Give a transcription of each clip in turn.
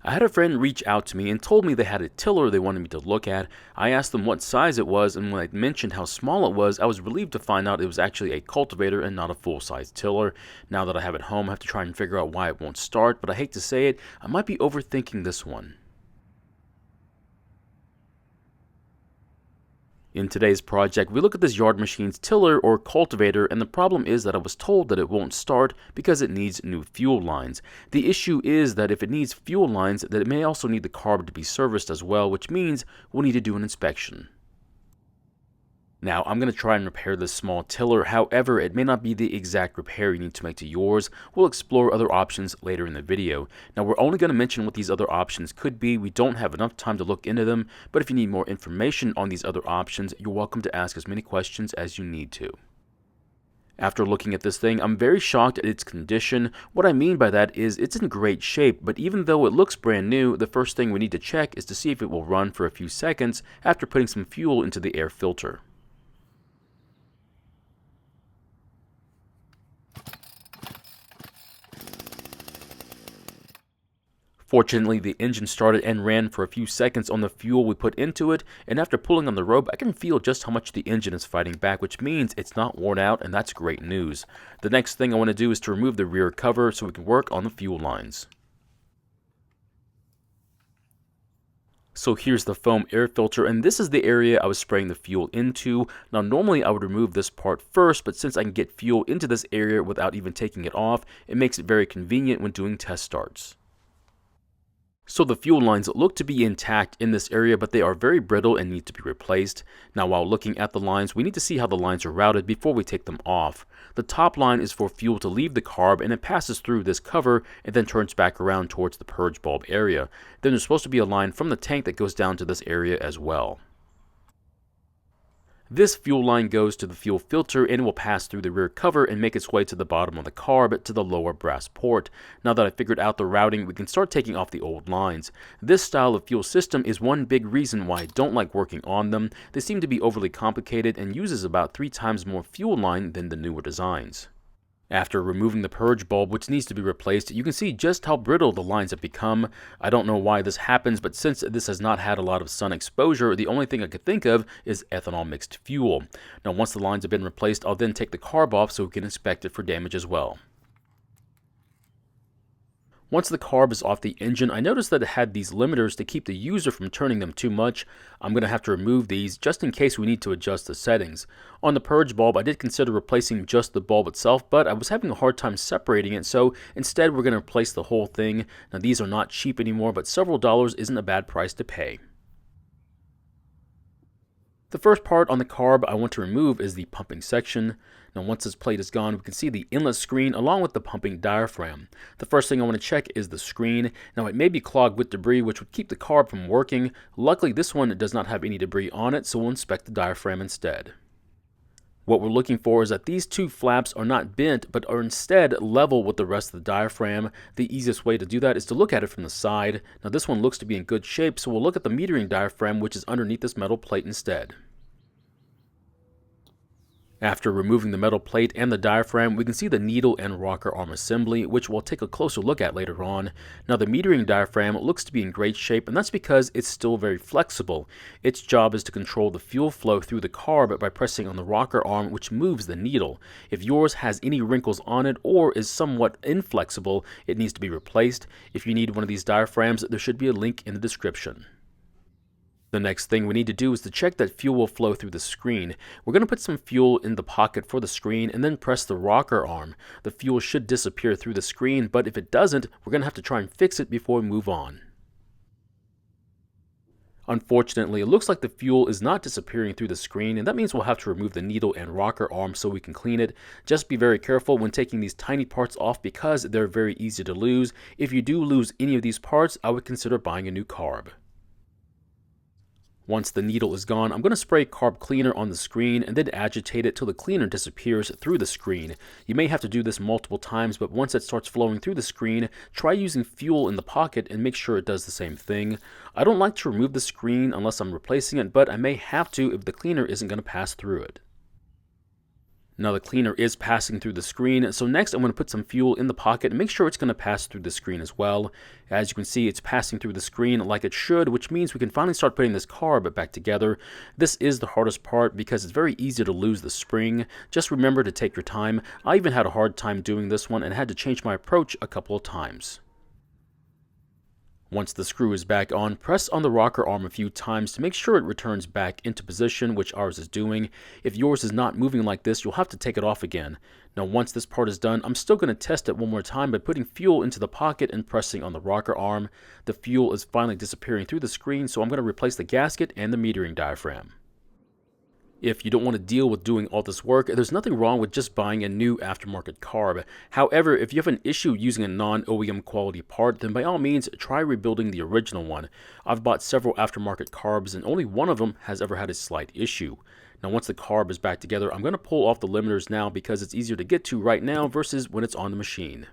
I had a friend reach out to me and told me they had a tiller they wanted me to look at. I asked them what size it was, and when I mentioned how small it was, I was relieved to find out it was actually a cultivator and not a full-size tiller. Now that I have it home, I have to try and figure out why it won't start, but I hate to say it, I might be overthinking this one. In today's project, we look at this yard machine's tiller or cultivator, and the problem is that I was told that it won't start because it needs new fuel lines. The issue is that if it needs fuel lines, that it may also need the carb to be serviced as well, which means we'll need to do an inspection. Now, I'm going to try and repair this small tiller. However, it may not be the exact repair you need to make to yours. We'll explore other options later in the video. Now, we're only going to mention what these other options could be. We don't have enough time to look into them, but if you need more information on these other options, you're welcome to ask as many questions as you need to. After looking at this thing, I'm very shocked at its condition. What I mean by that is it's in great shape, but even though it looks brand new, the first thing we need to check is to see if it will run for a few seconds after putting some fuel into the air filter. Fortunately, the engine started and ran for a few seconds on the fuel we put into it, and after pulling on the rope, I can feel just how much the engine is fighting back, which means it's not worn out, and that's great news. The next thing I want to do is to remove the rear cover so we can work on the fuel lines. So here's the foam air filter, and this is the area I was spraying the fuel into. Now normally I would remove this part first, but since I can get fuel into this area without even taking it off, it makes it very convenient when doing test starts. So the fuel lines look to be intact in this area, but they are very brittle and need to be replaced. Now while looking at the lines, we need to see how the lines are routed before we take them off. The top line is for fuel to leave the carb, and it passes through this cover and then turns back around towards the purge bulb area. Then there's supposed to be a line from the tank that goes down to this area as well. This fuel line goes to the fuel filter and will pass through the rear cover and make its way to the bottom of the carb to the lower brass port. Now that I figured out the routing, we can start taking off the old lines. This style of fuel system is one big reason why I don't like working on them. They seem to be overly complicated and uses about 3 times more fuel line than the newer designs. After removing the purge bulb, which needs to be replaced, you can see just how brittle the lines have become. I don't know why this happens, but since this has not had a lot of sun exposure, the only thing I could think of is ethanol mixed fuel. Now once the lines have been replaced, I'll then take the carb off so we can inspect it for damage as well. Once the carb is off the engine, I noticed that it had these limiters to keep the user from turning them too much. I'm going to have to remove these just in case we need to adjust the settings. On the purge bulb, I did consider replacing just the bulb itself, but I was having a hard time separating it, so instead we're going to replace the whole thing. Now these are not cheap anymore, but several dollars isn't a bad price to pay. The first part on the carb I want to remove is the pumping section. Now once this plate is gone, we can see the inlet screen along with the pumping diaphragm. The first thing I want to check is the screen. Now it may be clogged with debris, which would keep the carb from working. Luckily this one does not have any debris on it, so we'll inspect the diaphragm instead. What we're looking for is that these 2 flaps are not bent, but are instead level with the rest of the diaphragm. The easiest way to do that is to look at it from the side. Now this one looks to be in good shape, so we'll look at the metering diaphragm, which is underneath this metal plate instead. After removing the metal plate and the diaphragm, we can see the needle and rocker arm assembly, which we'll take a closer look at later on. Now the metering diaphragm looks to be in great shape, and that's because it's still very flexible. Its job is to control the fuel flow through the carb by pressing on the rocker arm, which moves the needle. If yours has any wrinkles on it or is somewhat inflexible, it needs to be replaced. If you need one of these diaphragms, there should be a link in the description. The next thing we need to do is to check that fuel will flow through the screen. We're going to put some fuel in the pocket for the screen and then press the rocker arm. The fuel should disappear through the screen, but if it doesn't, we're going to have to try and fix it before we move on. Unfortunately, it looks like the fuel is not disappearing through the screen, and that means we'll have to remove the needle and rocker arm so we can clean it. Just be very careful when taking these tiny parts off because they're very easy to lose. If you do lose any of these parts, I would consider buying a new carb. Once the needle is gone, I'm going to spray carb cleaner on the screen and then agitate it till the cleaner disappears through the screen. You may have to do this multiple times, but once it starts flowing through the screen, try using fuel in the pocket and make sure it does the same thing. I don't like to remove the screen unless I'm replacing it, but I may have to if the cleaner isn't going to pass through it. Now the cleaner is passing through the screen, so next I'm going to put some fuel in the pocket and make sure it's going to pass through the screen as well. As you can see, it's passing through the screen like it should, which means we can finally start putting this carb back together. This is the hardest part because it's very easy to lose the spring. Just remember to take your time. I even had a hard time doing this one and had to change my approach a couple of times. Once the screw is back on, press on the rocker arm a few times to make sure it returns back into position, which ours is doing. If yours is not moving like this, you'll have to take it off again. Now once this part is done, I'm still going to test it one more time by putting fuel into the pocket and pressing on the rocker arm. The fuel is finally disappearing through the screen, so I'm going to replace the gasket and the metering diaphragm. If you don't want to deal with doing all this work, there's nothing wrong with just buying a new aftermarket carb. However, if you have an issue using a non-OEM quality part, then by all means, try rebuilding the original one. I've bought several aftermarket carbs and only one of them has ever had a slight issue. Now once the carb is back together, I'm going to pull off the limiters now because it's easier to get to right now versus when it's on the machine.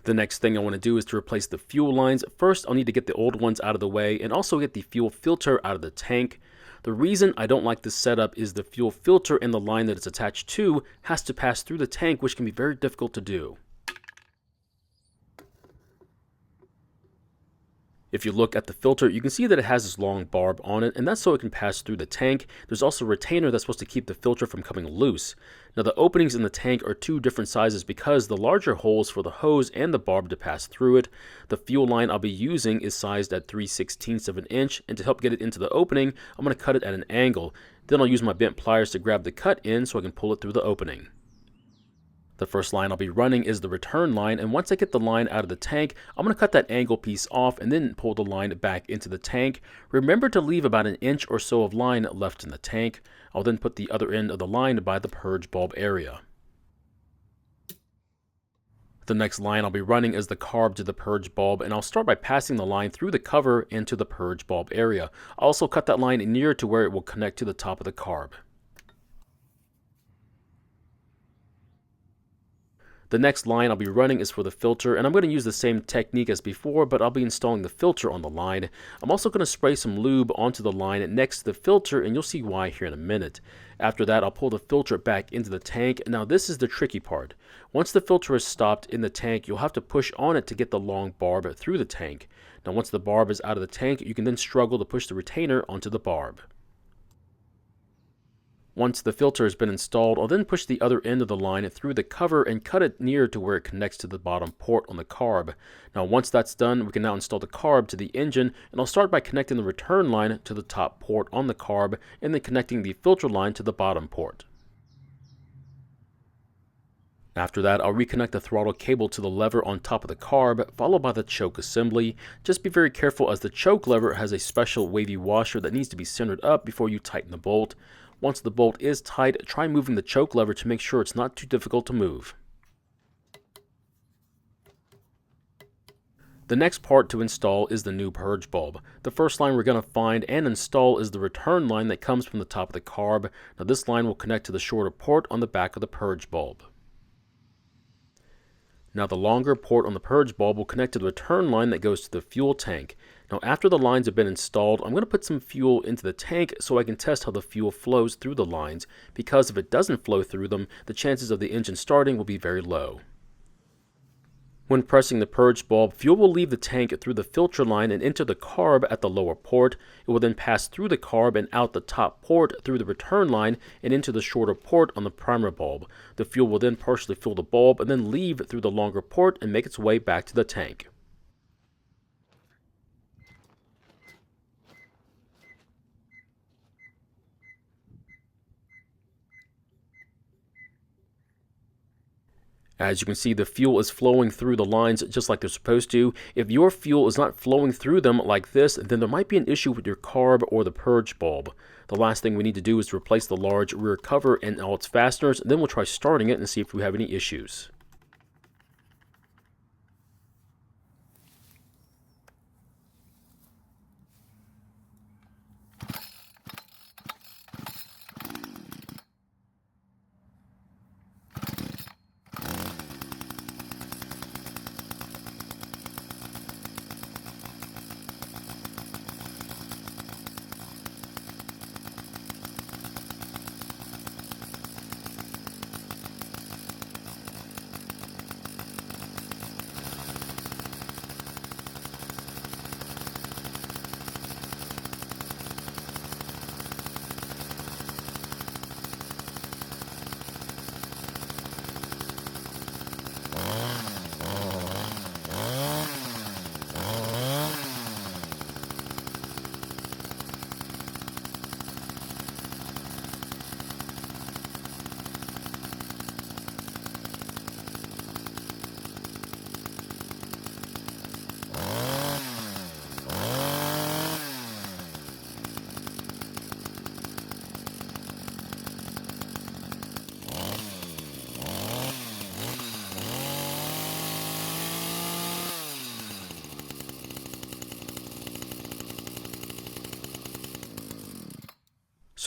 The next thing I want to do is to replace the fuel lines. First, I'll need to get the old ones out of the way and also get the fuel filter out of the tank. The reason I don't like this setup is the fuel filter and the line that it's attached to has to pass through the tank, which can be very difficult to do. If you look at the filter, you can see that it has this long barb on it, and that's so it can pass through the tank. There's also a retainer that's supposed to keep the filter from coming loose. Now the openings in the tank are two different sizes because the larger holes for the hose and the barb to pass through it. The fuel line I'll be using is sized at 3/16 of an inch, and to help get it into the opening, I'm going to cut it at an angle. Then I'll use my bent pliers to grab the cut in so I can pull it through the opening. The first line I'll be running is the return line, and once I get the line out of the tank, I'm going to cut that angle piece off and then pull the line back into the tank. Remember to leave about an inch or so of line left in the tank. I'll then put the other end of the line by the purge bulb area. The next line I'll be running is the carb to the purge bulb, and I'll start by passing the line through the cover into the purge bulb area. I'll also cut that line near to where it will connect to the top of the carb. The next line I'll be running is for the filter, and I'm going to use the same technique as before, but I'll be installing the filter on the line. I'm also going to spray some lube onto the line next to the filter, and you'll see why here in a minute. After that, I'll pull the filter back into the tank. Now this is the tricky part. Once the filter is stopped in the tank, you'll have to push on it to get the long barb through the tank. Now once the barb is out of the tank, you can then struggle to push the retainer onto the barb. Once the filter has been installed, I'll then push the other end of the line through the cover and cut it near to where it connects to the bottom port on the carb. Now once that's done, we can now install the carb to the engine, and I'll start by connecting the return line to the top port on the carb and then connecting the filter line to the bottom port. After that, I'll reconnect the throttle cable to the lever on top of the carb, followed by the choke assembly. Just be very careful as the choke lever has a special wavy washer that needs to be centered up before you tighten the bolt. Once the bolt is tight, try moving the choke lever to make sure it's not too difficult to move. The next part to install is the new purge bulb. The first line we're going to find and install is the return line that comes from the top of the carb. Now this line will connect to the shorter port on the back of the purge bulb. Now the longer port on the purge bulb will connect to the return line that goes to the fuel tank. Now after the lines have been installed, I'm going to put some fuel into the tank so I can test how the fuel flows through the lines, because if it doesn't flow through them, the chances of the engine starting will be very low. When pressing the purge bulb, fuel will leave the tank through the filter line and enter the carb at the lower port. It will then pass through the carb and out the top port through the return line and into the shorter port on the primer bulb. The fuel will then partially fill the bulb and then leave through the longer port and make its way back to the tank. As you can see, the fuel is flowing through the lines just like they're supposed to. If your fuel is not flowing through them like this, then there might be an issue with your carb or the purge bulb. The last thing we need to do is replace the large rear cover and all its fasteners, and then we'll try starting it and see if we have any issues.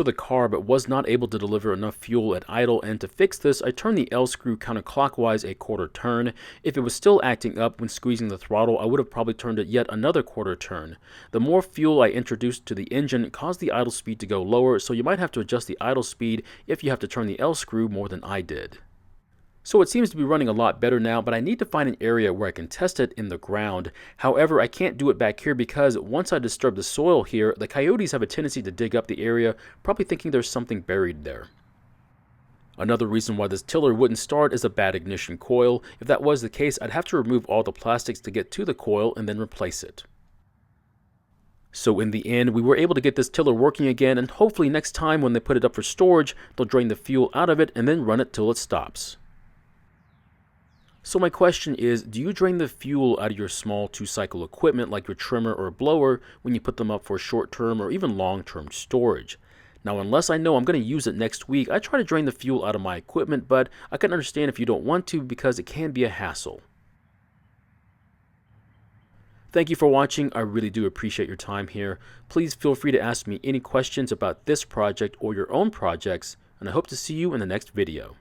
to the carb was not able to deliver enough fuel at idle, and to fix this, I turned the L screw counterclockwise a quarter turn. If it was still acting up when squeezing the throttle, I would have probably turned it yet another quarter turn. The more fuel I introduced to the engine caused the idle speed to go lower, so you might have to adjust the idle speed if you have to turn the L screw more than I did. So it seems to be running a lot better now, but I need to find an area where I can test it in the ground. However, I can't do it back here because once I disturb the soil here, the coyotes have a tendency to dig up the area, probably thinking there's something buried there. Another reason why this tiller wouldn't start is a bad ignition coil. If that was the case, I'd have to remove all the plastics to get to the coil and then replace it. So in the end, we were able to get this tiller working again, and hopefully next time when they put it up for storage, they'll drain the fuel out of it and then run it till it stops. So my question is, do you drain the fuel out of your small 2-cycle equipment like your trimmer or blower when you put them up for short-term or even long-term storage? Now, unless I know I'm going to use it next week, I try to drain the fuel out of my equipment, but I can understand if you don't want to because it can be a hassle. Thank you for watching. I really do appreciate your time here. Please feel free to ask me any questions about this project or your own projects, and I hope to see you in the next video.